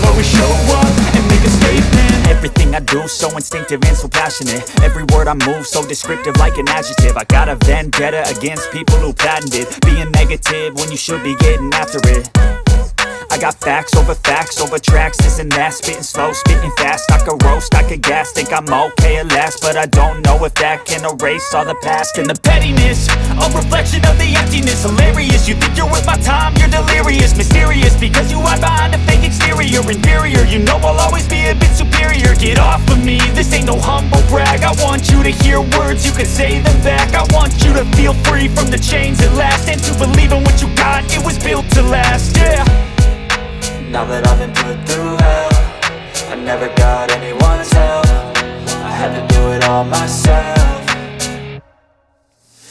I'll always show up and make a statement. Everything I do so instinctive and so passionate. Every word I move so descriptive like an adjective. I got a vendetta against people who patented being negative when you should be getting after it. I got facts over tracks, this and that. Spitting slow, spitting fast. I could roast, I could gas. Think I'm okay at last, but I don't know if that can erase all the past. And the pettiness, a reflection of the emptiness. Hilarious, you think you're worth my time, you're delirious. Mysterious, because you hide behind a fake exterior. Inferior, you know I'll always be a bit superior. Get off of me, this ain't no humble brag. I want you to hear words, you can say them back. I want you to feel free from the chains at last, and to believe in what you got, it was built to last, yeah. Now that I've been put through hell, I never got anyone's help. I had to do it all myself.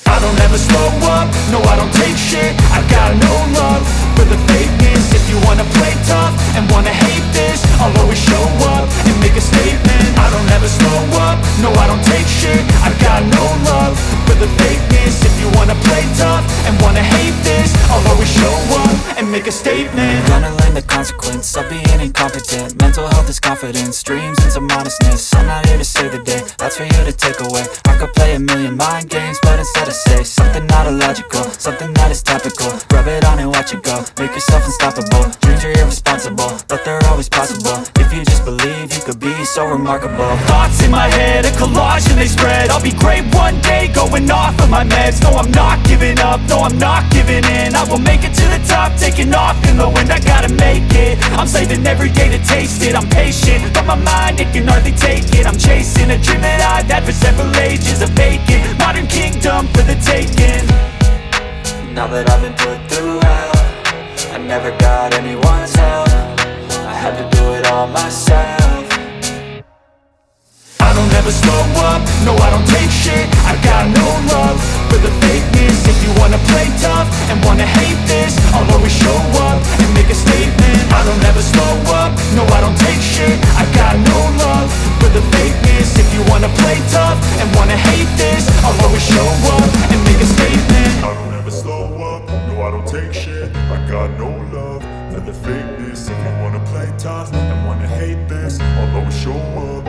I don't ever slow up, no I don't take shit. I've got no love for the fakeness. If you wanna play tough and wanna hate this, I'll always show up and make a statement. I don't ever slow up, no I don't take shit. I've got no love for the fakeness. If you wanna play tough and wanna hate this, I'll always show up and make a statement. Gonna learn the consequence of being incompetent. Mental health is confidence, dreams and some modestness. I'm not here to save the day, that's for you to take away. I could play a million mind games, but instead I say something not illogical, something that is topical. Rub it on and watch it go, make yourself unstoppable. Dreams are irresponsible, but they're always possible. If you just believe, you could be so remarkable. Thoughts in my head, a collage and they spread. I'll be great one day, going off of my meds. No, I'm not giving up, no, I'm not giving in. I will make it to the top, taking off in the wind. I gotta make it, I'm saving every day to taste it. I'm patient, but my mind, it can hardly take it. I'm chasing a dream that I've had for several ages. A vacant, modern kingdom for the taking. Now that I've been put through hell, I never got anyone's help. I had to do it all myself. I don't ever slow up, no I don't take shit. I've got no love for the fakeness. If you wanna play tough and wanna hate this, I'll always show up and make a statement. I don't ever slow up, no I don't take shit. I've got no love for the fakeness. If you wanna play tough and wanna hate this, I'll always show up and make a statement. I don't ever slow up, no I don't take shit. I got no love for the fakeness. If you wanna play tough and wanna hate this, I'll always show up.